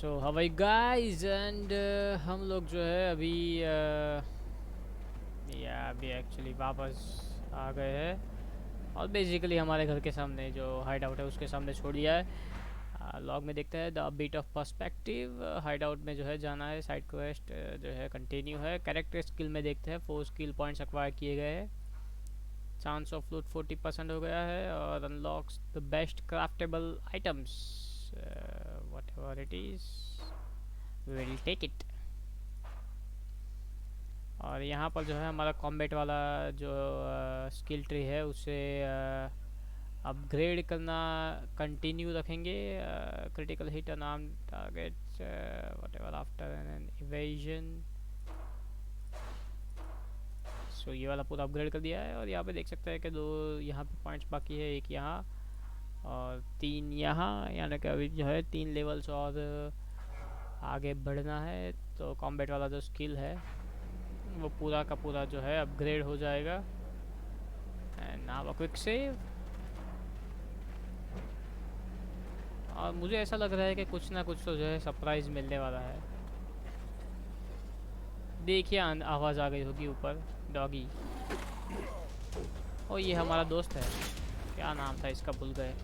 सो हवाई guys and हम लोग जो है अभी या अभी एक्चुअली वापस आ गए हैं और बेसिकली हमारे घर के सामने जो हाइड आउट है उसके सामने छोड़ दिया है। लॉग में देखते हैं the beat of perspective hide out में जो है जाना है। साइड क्वेस्ट जो है कंटिन्यू है। कैरेक्टर स्किल में देखते हैं 4 स्किल पॉइंट्स एक्वायर किए गए हैं। चांस ऑफ लूट 40% हो गया है और unlocks the best craftable items whatever it is will take it. और यहाँ पर जो है हमारा कॉम्बैट वाला जो स्किल ट्री है उसे अपग्रेड करना कंटिन्यू रखेंगे। Critical hit unarm targets whatever after an evasion. So ये वाला पूरा अपग्रेड कर दिया है और यहाँ पे देख सकते हैं कि 2 यहाँ पे पॉइंट्स बाकी है, एक यहाँ और 3 यहाँ, यानी कि अभी जो है 3 लेवल्स और आगे बढ़ना है। तो कॉम्बैट वाला जो स्किल है वो पूरा का पूरा जो है अपग्रेड हो जाएगा। And now a quick save. और मुझे ऐसा लग रहा है कि कुछ ना कुछ तो जो है सरप्राइज मिलने वाला है। देखिए आवाज़ आ गई होगी ऊपर, डॉगी। और ये हमारा दोस्त है, क्या नाम था इसका भूल गए।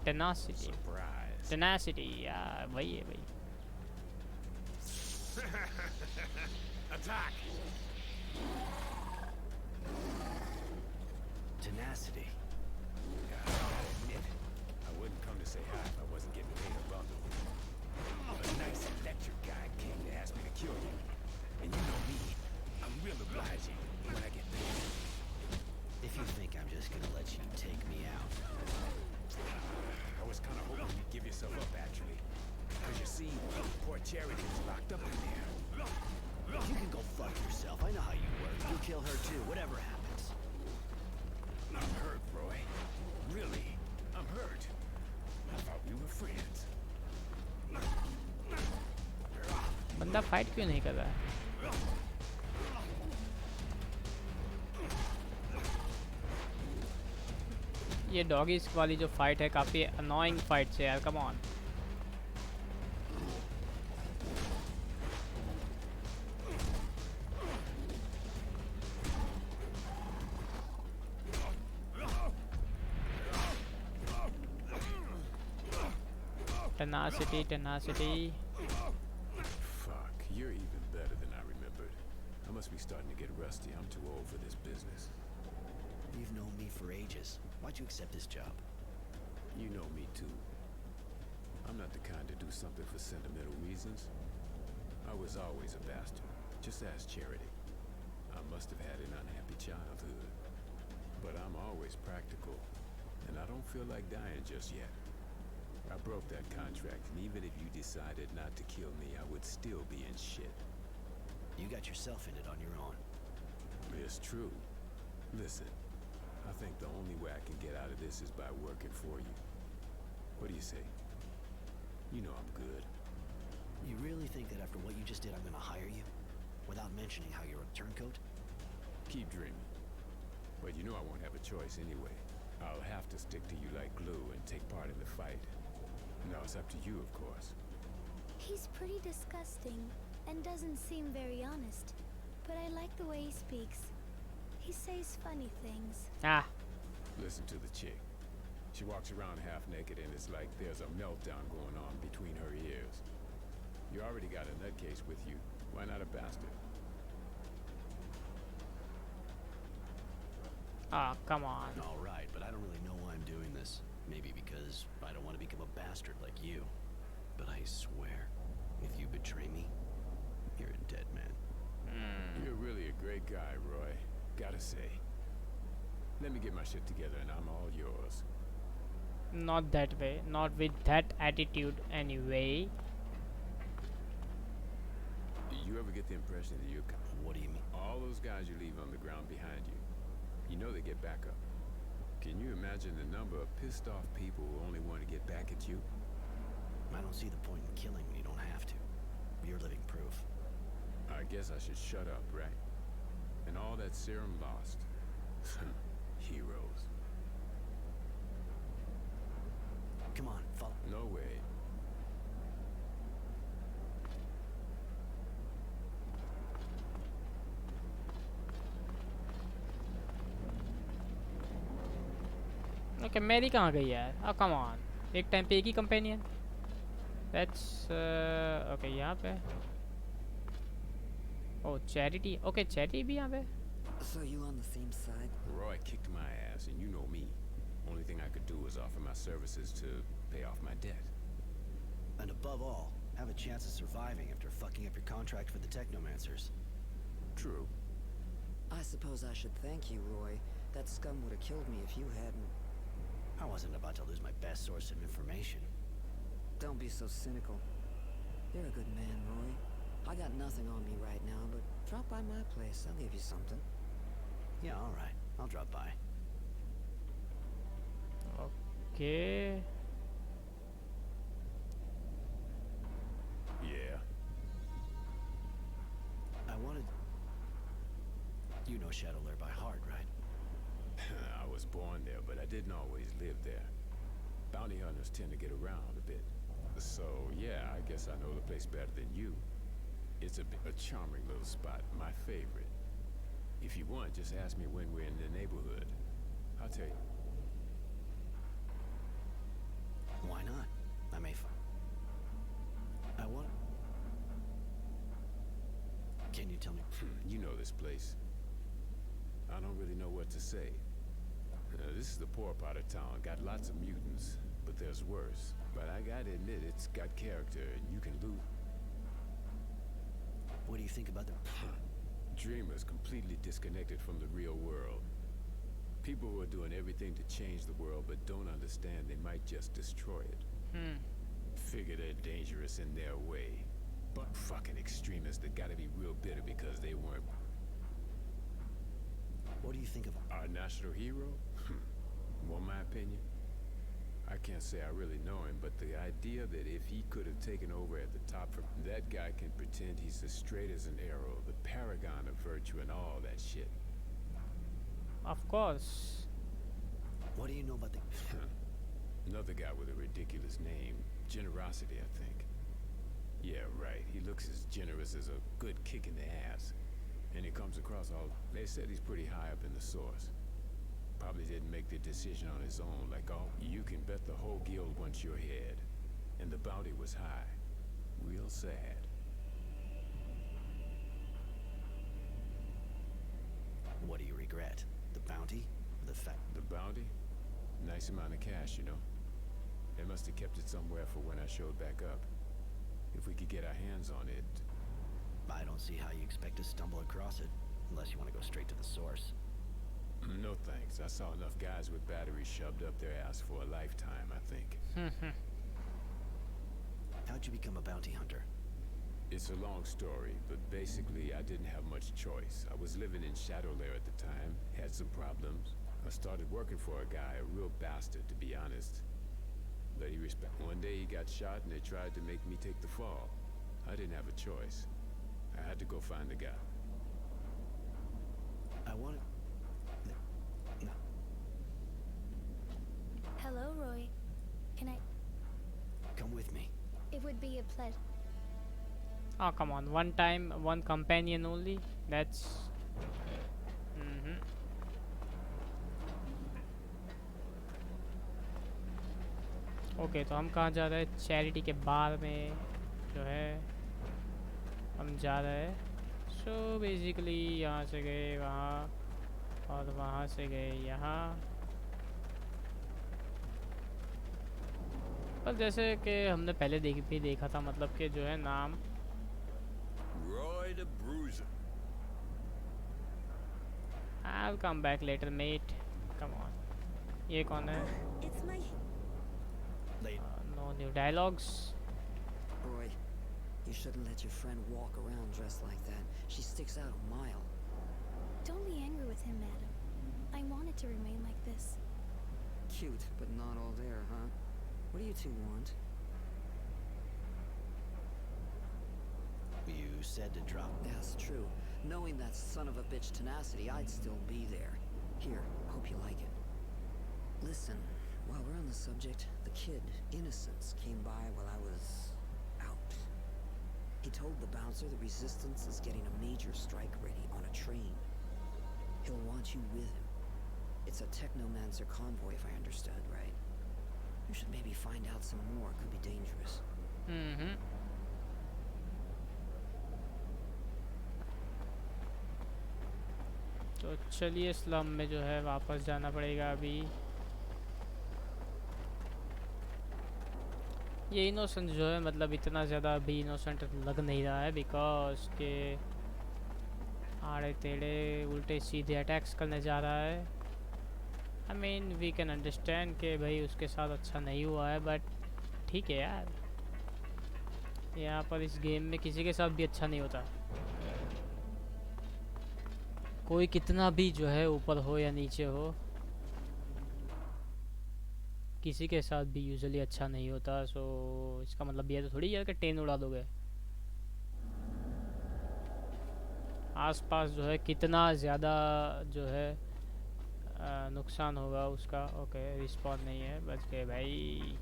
टेनासिटी, टेनासिटी या वही है भाई। Attack! Tenacity. I'll admit, I wouldn't come to say hi if I wasn't getting paid a bundle. A nice electric guy came to ask me to kill you. And you know me, I'm real obliging when I get paid. If you think I'm just gonna let you take me out. I was kind of hoping you'd give yourself up, actually. Because you see, poor Charity is locked up in there. You can go fuck yourself. I know how you work. You kill her too, whatever happens. I'm hurt, Roy. Really, I'm hurt. I thought we were friends. बंदा fight क्यों नहीं कर रहा है? ये doggies वाली जो fight है काफ़ी अनोइंग फाइट है यार, come on. Tenacity, tenacity. Fuck, you're even better than I remembered. I must be starting to get rusty. I'm too old for this business. You've known me for ages. Why'd you accept this job? You know me too. I'm not the kind to do something for sentimental reasons. I was always a bastard. Just ask Charity. I must have had an unhappy childhood. But I'm always practical. And I don't feel like dying just yet. I broke that contract, and even if you decided not to kill me, I would still be in shit. You got yourself in it on your own. It's true. Listen, I think the only way I can get out of this is by working for you. What do you say? You know I'm good. You really think that after what you just did I'm gonna hire you? Without mentioning how you're a turncoat? Keep dreaming. But you know I won't have a choice anyway. I'll have to stick to you like glue and take part in the fight. Now it's up to you, of course. He's pretty disgusting and doesn't seem very honest, but I like the way he speaks. He says funny things. Ah, Listen to the chick. She walks around half naked and it's like there's a meltdown going on between her ears. You already got a nutcase with you. Why not a bastard? ah, come on. All right, but I don't really know why I'm doing this. Maybe because I don't want to become a bastard like you. But I swear, if you betray me, you're a dead man. You're really a great guy, Roy. Gotta say. Let me get my shit together and I'm all yours. Not that way, not with that attitude anyway. Do you ever get the impression that you're... What do you mean? All those guys you leave on the ground behind you, you know they get back up. Can you imagine the number of pissed off people who only want to get back at you? I don't see the point in killing when you don't have to. You're living proof. I guess I should shut up, right? And all that serum lost. Heroes. Come on, follow. No way. Okay Mary कहाँ गई यार? Come on, एक time पे एक ही companion. That's okay यहाँ पे। ओ charity, okay charity भी यहाँ पे। So you on the same side? Roy kicked my ass, and you know me. Only thing I could do was offer my services to pay off my debt. And above all, have a chance of surviving after fucking up your contract for the Technomancers. True. I suppose I should thank you, Roy. That scum would have killed me if you hadn't. I wasn't about to lose my best source of information. Don't be so cynical. You're a good man, Roy. I got nothing on me right now, but drop by my place. I'll give you something. Yeah, alright. I'll drop by. Okay Yeah. I wanted... You know Shadowlair by heart, right? I was born there, but I didn't always live there. Bounty hunters tend to get around a bit. So, yeah, I guess I know the place better than you. It's a charming little spot, my favorite. If you want, just ask me when we're in the neighborhood. I'll tell you. Why not? I may... I want... Can you tell me... You know this place. I don't really know what to say. This is the poor part of town. Got lots of mutants, but there's worse. But I gotta admit, it's got character, and you can loot. What do you think about the... Dreamers completely disconnected from the real world. People who are doing everything to change the world, but don't understand they might just destroy it. Figure they're dangerous in their way. But fucking extremists that gotta be real bitter because they weren't... What do you think of... Our national hero? Want my opinion? I can't say I really know him, but the idea that if he could have taken over at the top from... That guy can pretend he's as straight as an arrow, the paragon of virtue and all that shit. Of course. What do you know about the... Another guy with a ridiculous name. Generosity, I think. Yeah, right. He looks as generous as a good kick in the ass. And he comes across all... They said he's pretty high up in the source. Probably didn't make the decision on his own, like, oh, you can bet the whole guild wants your head. And the bounty was high. Real sad. What do you regret? The bounty? Or the fact... The bounty? Nice amount of cash, you know. They must have kept it somewhere for when I showed back up. If we could get our hands on it... I don't see how you expect to stumble across it, unless you want to go straight to the source. No thanks. I saw enough guys with batteries shoved up their ass for a lifetime, I think. How'd you become a bounty hunter? It's a long story, but basically I didn't have much choice. I was living in Shadowlair at the time, had some problems. I started working for a guy, a real bastard to be honest. But he one day he got shot and they tried to make me take the fall. I didn't have a choice. I had to go find the guy. I wanted... No. Hello, Roy. Can I... Come with me. It would be a pleasure. Oh come on, one time, one companion only. That's... okay तो हम कहाँ जा रहे हैं? Charity के बार में जो है हम जा रहे हैं. सो बेसिकली यहाँ से गए वहाँ और वहाँ से गए यहाँ. पर जैसे कि हमने पहले देखा था, मतलब कि जो है नाम Roy the Bruiser. I'll come back later, mate. Come on. ये कौन है? It's my... No new dialogues. Roy, you shouldn't let your friend walk around dressed like that. She sticks out a mile. Don't be angry with him, madam. I want it to remain like this. Cute, but not all there, huh? What do you two want? You said to drop... That's true. Knowing that son of a bitch tenacity, I'd still be there. Here, hope you like it. Listen, while we're on the subject, the kid, Innocence, came by while I was... out. He told the bouncer the Resistance is getting a major strike ready on a train. He'll want you with him. It's a technomancer convoy, if I understood right. You should maybe find out some more. Could be dangerous. तो चलिए slum में जो है वापस जाना पड़ेगा अभी। ये इनोसेंट जो है मतलब इतना ज़्यादा अभी इनोसेंट लग नहीं रहा है, बिकॉज के आड़े टेढ़े उल्टे सीधे अटैक्स करने जा रहा है। I mean we can understand कि भाई उसके साथ अच्छा नहीं हुआ है, बट ठीक है यार, यहाँ पर इस गेम में किसी के साथ भी अच्छा नहीं होता। कोई कितना भी जो है ऊपर हो या नीचे हो, किसी के साथ भी यूजुअली अच्छा नहीं होता। सो इसका मतलब ये तो थोड़ी यार कि ट्रेन उड़ा दोगे। आसपास जो है कितना ज़्यादा जो है नुकसान होगा उसका। ओके रिस्पॉन्ड नहीं है, बच गए भाई।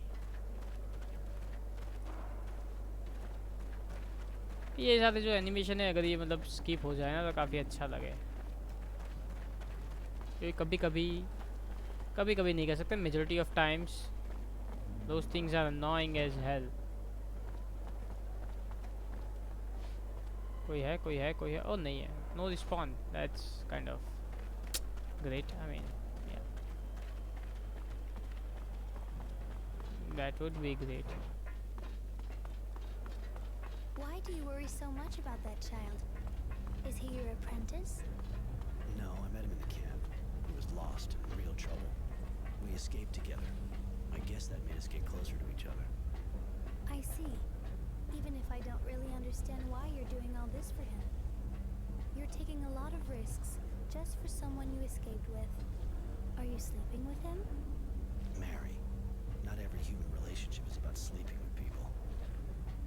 ये सारे जो एनिमेशन है अगर ये मतलब स्किप हो जाए ना तो काफ़ी अच्छा लगे। क्योंकि कभी कभी नहीं कह सकते, majority of times those things are unknowing as hell. कोई है ओ नहीं है, no respond, that's kind of great. I mean that would be great. Why do you worry so much about that child? Is he your apprentice? No, I met him in the camp. He was lost and in real trouble. We escaped together. I guess that made us get closer to each other. I see. Even if I don't really understand why you're doing all this for him. You're taking a lot of risks just for someone you escaped with. Are you sleeping with him? Mary, not every human relationship is about sleeping with people.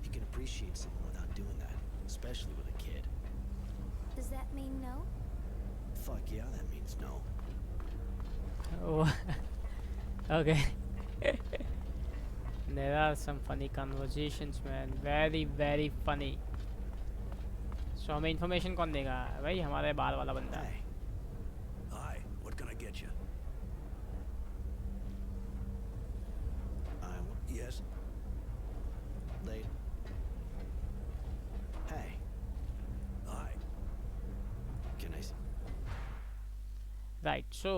You can appreciate someone without doing that, especially with a kid. Does that mean no? Fuck yeah, that means no. Oh, okay. There are some funny conversations, man. Very, very funny. So हमें information कौन देगा भाई? हमारे बाल वाला बंदा। Hey. Hi, what can I get you? Yes? Late. Hey. Hi. Can I... right so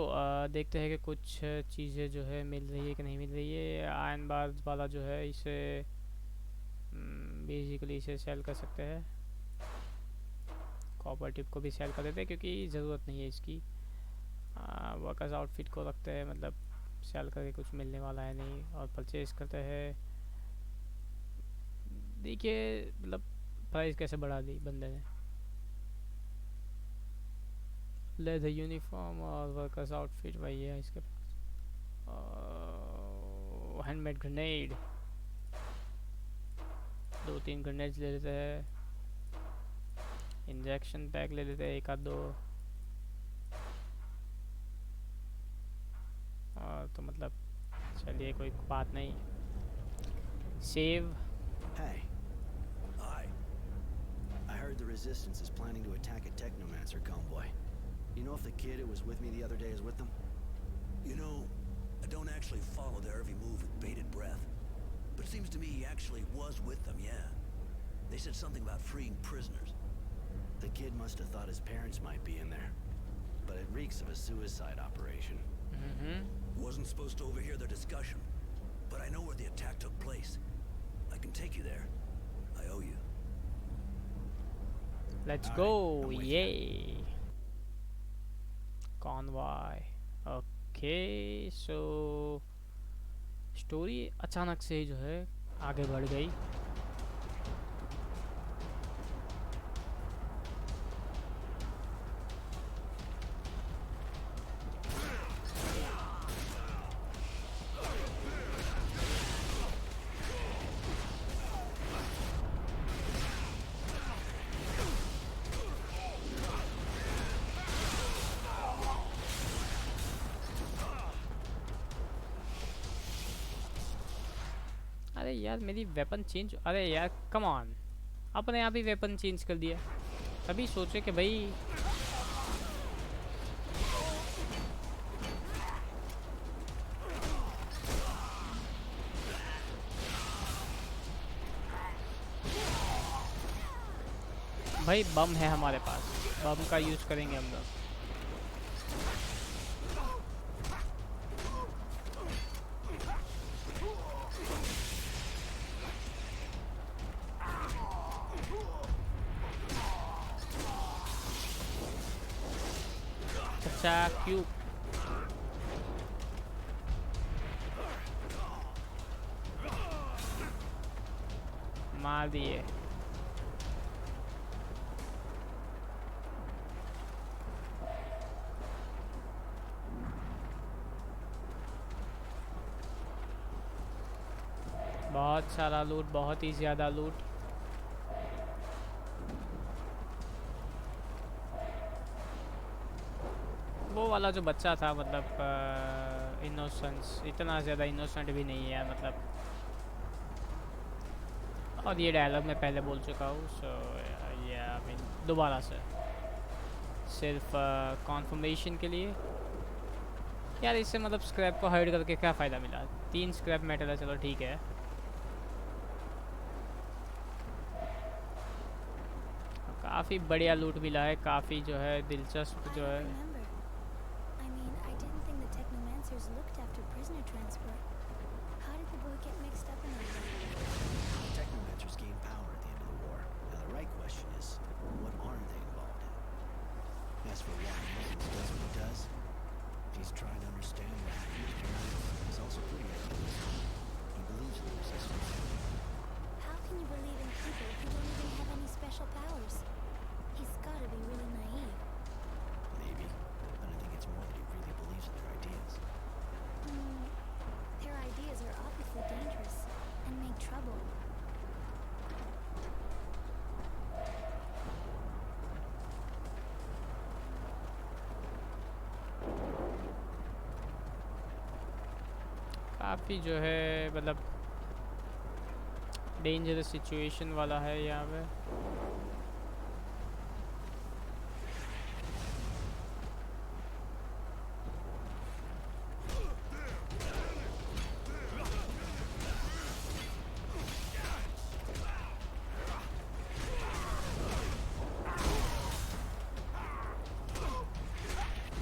देखते हैं कि कुछ चीज़ें जो है मिल रही है कि नहीं मिल रही है। आयरन बार वाला जो है इसे बेसिकली इसे सेल कर सकते हैं। कॉपर टिप को भी सेल कर देते हैं क्योंकि ज़रूरत नहीं है इसकी। वर्कर्स आउटफिट को रखते हैं, मतलब सेल करके कुछ मिलने वाला है नहीं। और परचेज करते हैं। देखिए मतलब प्राइस कैसे बढ़ा दी बंदे ने। लेदर यूनिफॉर्म और वर्कर्स आउटफिट वही है इसके पास। हैंडमेड ग्रेनेड, 2-3 ग्रेनेड्स ले लेते हैं। इंजेक्शन पैक ले लेते हैं 1-2। और तो मतलब चलिए कोई बात नहीं। Save. Hey. Hi. I heard the Resistance is planning to attack a Technomancer convoy. You know if the kid who was with me the other day is with them? You know, I don't actually follow their every move with bated breath. But it seems to me he actually was with them, yeah. They said something about freeing prisoners. The kid must have thought his parents might be in there. But it reeks of a suicide operation. Wasn't supposed to overhear their discussion. But I know where the attack took place. I can take you there. I owe you. Let's All go, right, I'm with you. yay. Convoy. Okay, so story अचानक से जो है आगे बढ़ गई। अरे यार मेरी वेपन चेंज, अरे यार कम ऑन, अपने आप ही वेपन चेंज कर दिया। तभी सोचे कि भाई भाई बम है हमारे पास, बम का यूज़ करेंगे हम लोग। अच्छा क्यों मार दिए। बहुत सारा लूट, बहुत ही ज़्यादा लूट। वो वाला जो बच्चा था मतलब इनोसेंस, इतना ज़्यादा इनोसेंट भी नहीं है मतलब। और ये डायलॉग मैं पहले बोल चुका हूँ, सो ये आई मीन दोबारा से सिर्फ कॉन्फर्मेशन के लिए। यार इससे मतलब स्क्रैप को हाइड करके क्या फ़ायदा मिला? 3 स्क्रैप मेटल है, चलो ठीक है। काफ़ी बढ़िया लूट मिला है, काफ़ी जो है दिलचस्प I जो don't है। remember. I mean, I didn't think the technomancers looked after prisoner transport. How did the boy get mixed up in all that? Technomancers gained power at the end of the war. Now the right question is, what aren't they involved in? As for why Higgins does what he does, he's trying to understand what happened to him. He's also pretty idealistic. He believes in the resistance. How can you believe in people who don't even have any special powers? He's gotta be really naive. Maybe, but I think it's more that he really believes in their ideas. Hmm. Their ideas are obviously dangerous and make trouble. काफ़ी जो है मतलब dangerous situation वाला है यहाँ पे।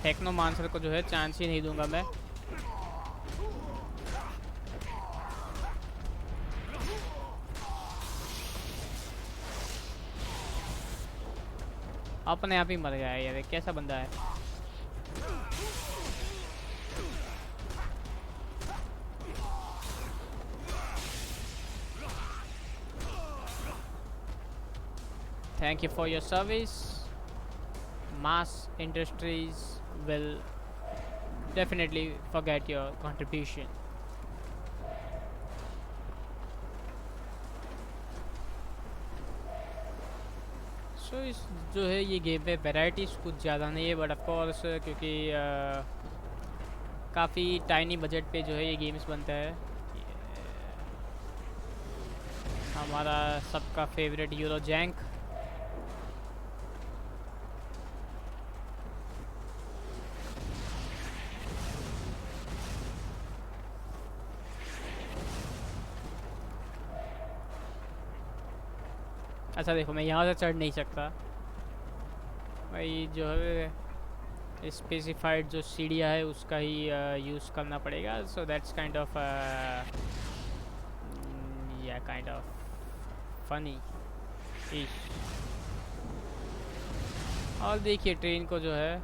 टेक्नोमांसर को जो है चांस ही नहीं दूंगा मैं। अपने आप ही मर गया है यार, ये कैसा बंदा है। Thank you for your service. Mass industries will definitely forget your contribution. सो इस जो है ये गेम में वेराइटीज़ कुछ ज़्यादा नहीं है, बट ऑफ कोर्स क्योंकि काफ़ी टाइनी बजट पे जो है ये गेम्स बनता है। हमारा सबका फेवरेट यूरो जैंक। अच्छा देखो, मैं यहाँ से चढ़ नहीं सकता भाई, जो है स्पेसिफाइड जो सीढ़ियाँ है उसका ही यूज़ करना पड़ेगा। सो दैट्स काइंड ऑफ या काइंड ऑफ फनी इश। और देखिए ट्रेन को जो है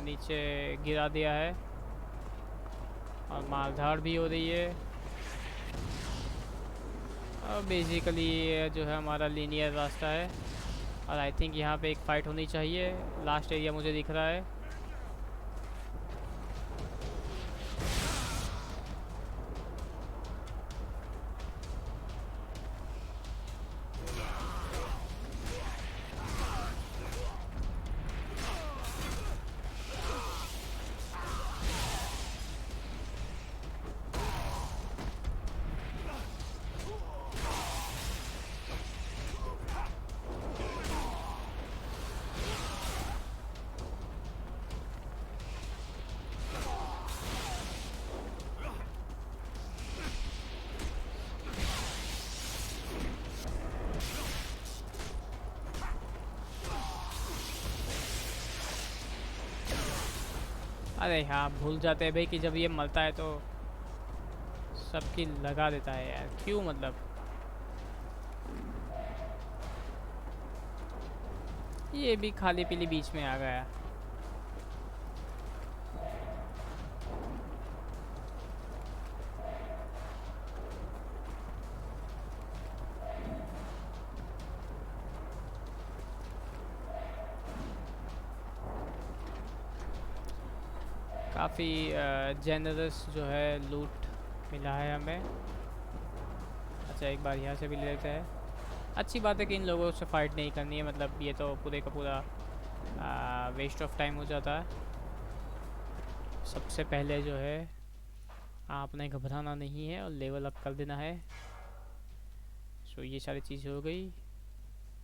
नीचे गिरा दिया है और मारधाड़ भी हो रही है। और बेसिकली ये जो है हमारा लीनियर रास्ता है और आई थिंक यहाँ पे एक फ़ाइट होनी चाहिए। लास्ट एरिया मुझे दिख रहा है। अरे हाँ, भूल जाते हैं भाई कि जब ये मरता है तो सबकी लगा देता है यार, क्यों मतलब। ये भी खाली पीली बीच में आ गया। काफ़ी जेनरस जो है लूट मिला है हमें। अच्छा, एक बार यहाँ से भी ले लेते हैं। अच्छी बात है कि इन लोगों से फाइट नहीं करनी है, मतलब ये तो पूरे का पूरा वेस्ट ऑफ टाइम हो जाता है। सबसे पहले जो है आपने घबराना नहीं है और लेवल अप कर देना है। सो ये सारी चीज़ें हो गई।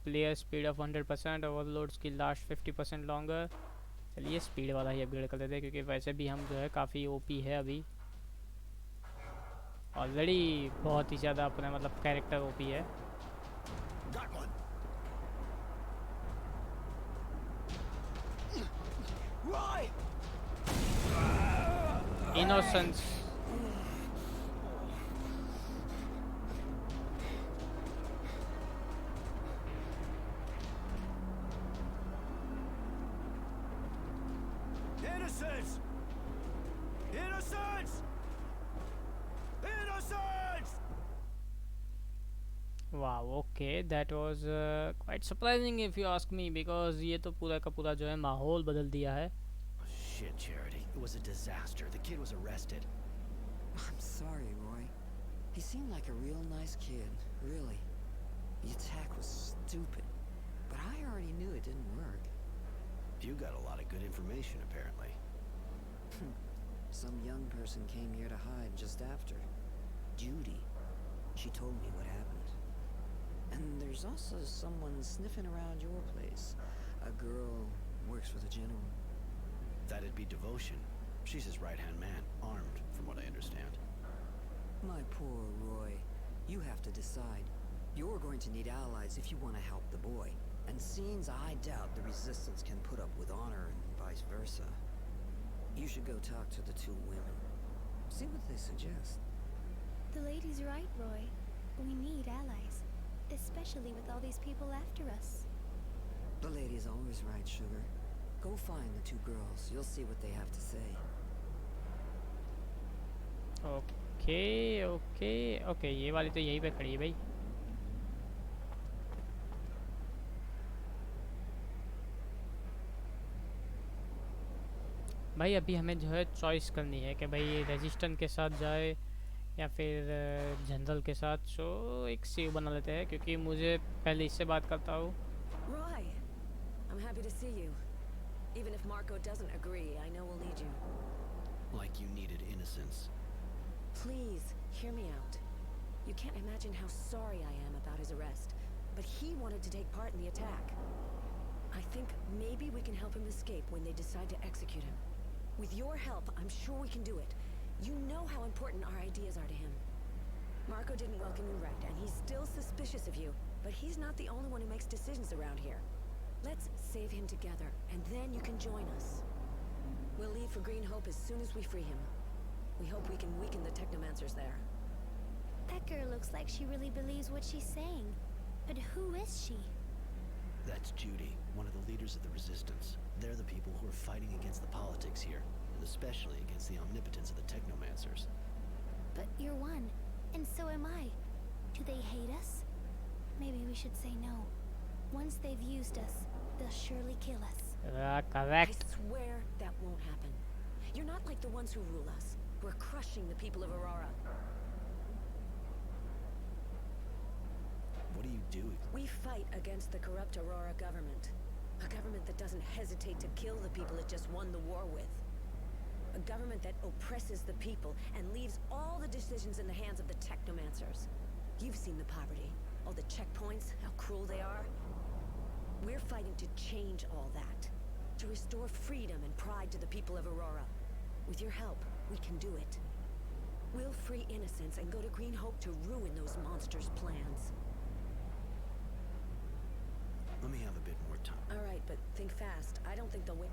Player speed of 100%, overload skill last 50% longer. चलिए स्पीड वाला ही अपग्रेड कर देते हैं, क्योंकि वैसे भी हम जो है काफ़ी ओपी है अभी ऑलरेडी, बहुत ही ज़्यादा अपना मतलब कैरेक्टर ओपी है। इनोसेंस। Innocence! Innocence! Innocence! वाह, okay, that was quite surprising if you ask me, because ये तो पूरा का पूरा जो है माहौल बदल दिया है। Shit, Charity. It was a disaster. The kid was arrested. I'm sorry, Roy. He seemed like a real nice kid, really. The attack was stupid, but I already knew it didn't work. You got a lot of good information, apparently. Some young person came here to hide just after. Judy. She told me what happened. And there's also someone sniffing around your place. A girl works for the general. That'd be Devotion. She's his right-hand man, armed, from what I understand. My poor Roy. You have to decide. You're going to need allies if you want to help the boy. And seems I doubt the resistance can put up with honor and vice versa. You should go talk to the two women. See what they suggest. The lady's right, Roy. We need allies. Especially with all these people after us. The lady's always right, Sugar. Go find the two girls. You'll see what they have to say. Okay okay okay, ये वाली तो यहीं पे खड़ी है भाई। भाई अभी हमें जो है चॉइस करनी है कि भाई रेजिस्टेंट के साथ जाए या फिर जनरल के साथ। सो एक सेव बना लेते हैं, क्योंकि मुझे पहले इससे बात करता हूँ। Roy, I'm happy to see you. Even if Marco doesn't agree, I know we'll need you. Like you needed innocence. Please, hear me out. You can't imagine how sorry I am about his arrest, but he wanted to take part in the attack. I think maybe we can help him escape when they decide to execute him. With your help, I'm sure we can do it. You know how important our ideas are to him. Marco didn't welcome you right, and he's still suspicious of you, but he's not the only one who makes decisions around here. Let's save him together, and then you can join us. We'll leave for Green Hope as soon as we free him. We hope we can weaken the technomancers there. That girl looks like she really believes what she's saying. But who is she? That's Judy, one of the leaders of the Resistance. They're the people who are fighting against the politics here, and especially against the omnipotence of the technomancers. But you're one, and so am I. Do they hate us? Maybe we should say no. Once they've used us, they'll surely kill us. Correct. I swear that won't happen. You're not like the ones who rule us. We're crushing the people of Aurora. What do you do? We fight against the corrupt Aurora government. A government that doesn't hesitate to kill the people it just won the war with. A government that oppresses the people and leaves all the decisions in the hands of the technomancers. You've seen the poverty, all the checkpoints, how cruel they are. We're fighting to change all that. To restore freedom and pride to the people of Aurora. With your help, we can do it. We'll free innocence and go to Green Hope to ruin those monsters' plans. Let me have a bit more time. All right, but think fast. I don't think they'll win.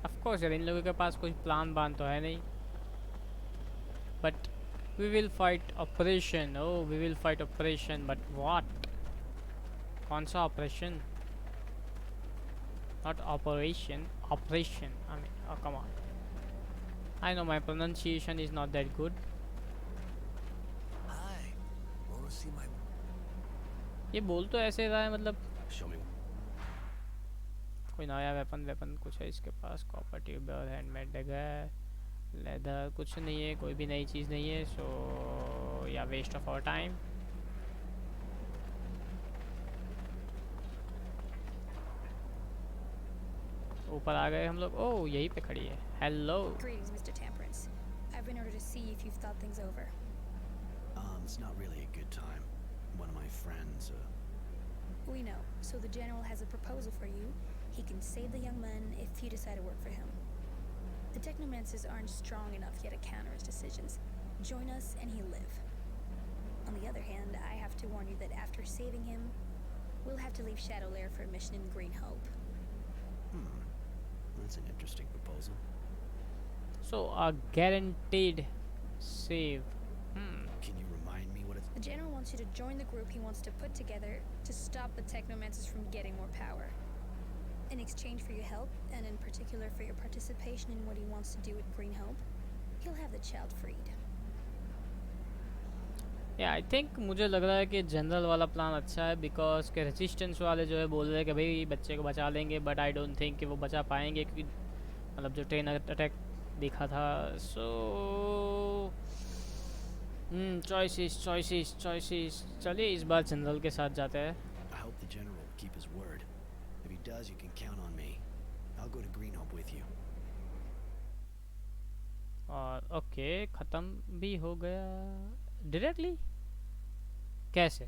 Of course यार, इन लोगों के पास कोई plan बान तो है नहीं. But we will fight operation. Oh we will fight operation, but what? कौन सा operation? Not operation, operation. I mean, oh come on. I know my pronunciation is not that good. Hi. Wanna see my... ये बोल तो ऐसे रहा है मतलब Show me. कोई नया वेपन कुछ है इसके पास. कॉपर ट्यूब और हैंडमेड डैगर, लेदर कुछ नहीं है, कोई भी नई चीज़ नहीं है. सो या वेस्ट ऑफ आवर टाइम. ऊपर आ गए हम लोग. ओह यहीं पे खड़ी है. Hello. Greetings, Mr. Temperance. I've been ordered to see if you've thought things over. It's not really a good time. One of my friends, We know. So the General has a proposal for you. He can save the young man if you decide to work for him. The Technomancers aren't strong enough yet to counter his decisions. Join us and he'll live. On the other hand, I have to warn you that after saving him, we'll have to leave Shadow Lair for a mission in Green Hope. That's an interesting proposal. So a guaranteed save. Can you remind me what it's... The General wants you to join the group he wants to put together to stop the Technomancers from getting more power. In exchange for your help, and in particular for your participation in what he wants to do at Green Hope, he'll have the child freed. या I think मुझे लग रहा है कि general वाला plan अच्छा है. Because के रेजिस्टेंस वाले जो है बोल रहे हैं कि भाई बच्चे को बचा लेंगे, बट आई डोंट थिंक कि वो बचा पाएंगे क्योंकि मतलब जो ट्रेन अटैक दिखा था. सो चॉइसेस. चलिए इस बार जनरल के साथ जाते हैं. I hope the General will keep his word. If he does, you can count on me. I'll go to Green Hope with you. और ओके ख़त्म भी हो गया डायरेक्टली. कैसे?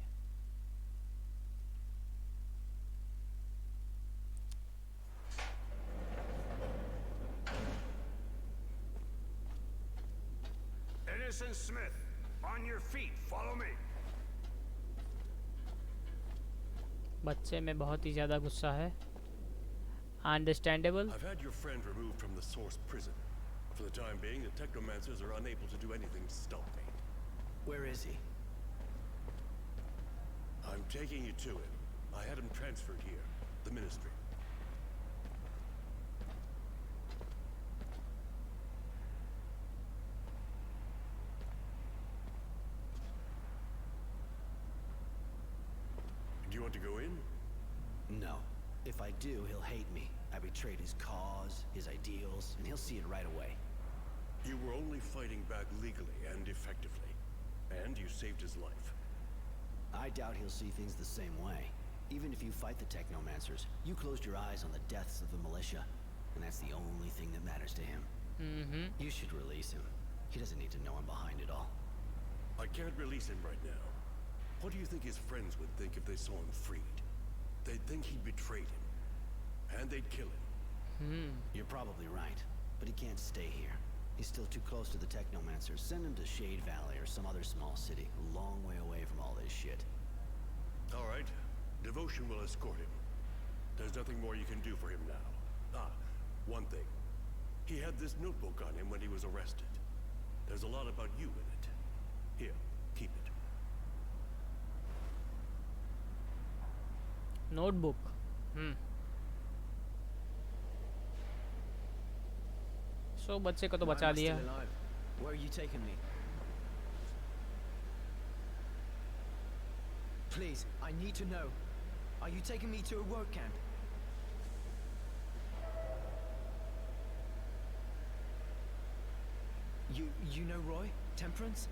Innocent Smith, on your feet, follow me. बच्चे में बहुत ही ज़्यादा गुस्सा है. Understandable. I've had your friend removed from the source prison. For the time being, the Technomancers are unable to do anything to stop me. Where is he? I'm taking you to him. I had him transferred here. The Ministry. Do you want to go in? No. If I do, he'll hate me. I betrayed his cause, his ideals, and he'll see it right away. You were only fighting back legally and effectively. And you saved his life. I doubt he'll see things the same way. Even if you fight the Technomancers, you closed your eyes on the deaths of the militia, and that's the only thing that matters to him. You should release him. He doesn't need to know I'm behind it all. I can't release him right now. What do you think his friends would think if they saw him freed? They'd think he betrayed him. And they'd kill him. You're probably right, but he can't stay here. He's still too close to the Technomancers. Send him to Shade Valley or some other small city, a long way away from all this shit. All right. Devotion will escort him. There's nothing more you can do for him now. One thing. He had this notebook on him when he was arrested. There's a lot about you in it. Here, keep it. Notebook. So बच्चे को तो बचा लिया. Where are you taking me? Please, I need to know. Are you taking me to a work camp? You know Roy? Temperance?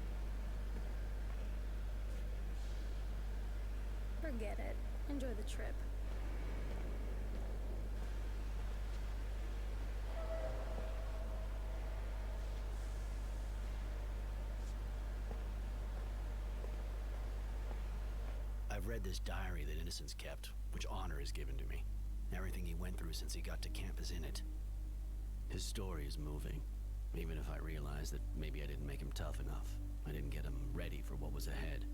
Forget it. Enjoy the trip. I've read this diary that Innocence kept, which honor is given to me. Everything he went through since he got to camp is in it. His story is moving, even if I realize that maybe I didn't make him tough enough. I didn't get him ready for what was ahead.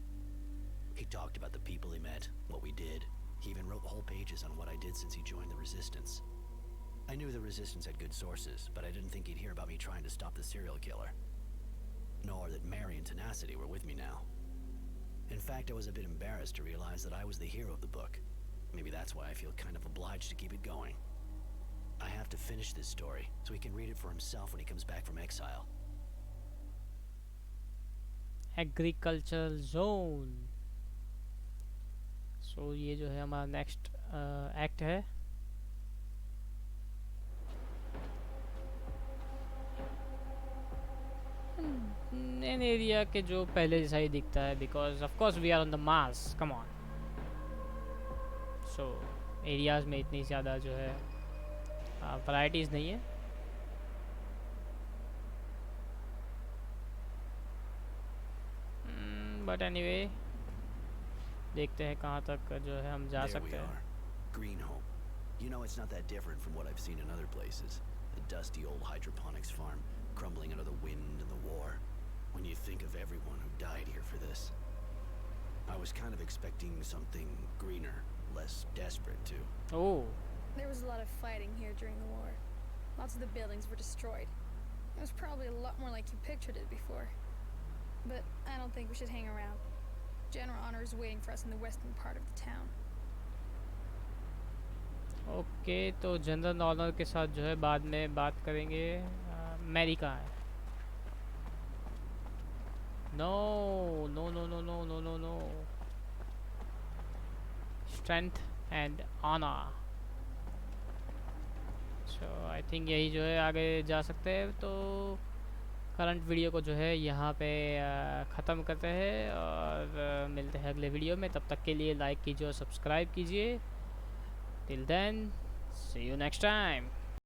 He talked about the people he met, what we did. He even wrote whole pages on what I did since he joined the Resistance. I knew the Resistance had good sources, but I didn't think he'd hear about me trying to stop the serial killer. Nor that Mary and Tenacity were with me now. In fact, I was a bit embarrassed to realize that I was the hero of the book. Maybe that's why I feel kind of obliged to keep it going. I have to finish this story, so he can read it for himself when he comes back from exile. Agriculture zone. So ये जो है हमारा next act है। नैन area के जो पहले जैसा ही दिखता है, because of course we are on the Mars, come on. So areas में इतनी ज़्यादा जो है वैराइटीज़ नहीं है। बट एनीवे देखते हैं कहाँ तक जो है हम जा सकते हैं। Green Home. You know, it's not that different from what I've seen in other places. The dusty old hydroponics farm, crumbling under the wind and the war. When you think of everyone who died here for this. I was kind of expecting something greener, less desperate too. Oh. There was a lot of fighting here during the war. Lots of the buildings were destroyed. It was probably a lot more like you pictured it before. But I don't think we should hang around. General Honor is waiting for us in the western part of the town. Okay तो general honour के साथ जो है बाद में बात करेंगे। Mary कहाँ है? No no no no no no no no. Strength and honour. So I think यही जो है आगे जा सकते हैं। तो करंट वीडियो को जो है यहाँ पे ख़त्म करते हैं और मिलते हैं अगले वीडियो में। तब तक के लिए लाइक कीजिए और सब्सक्राइब कीजिए। Till then, see you next time.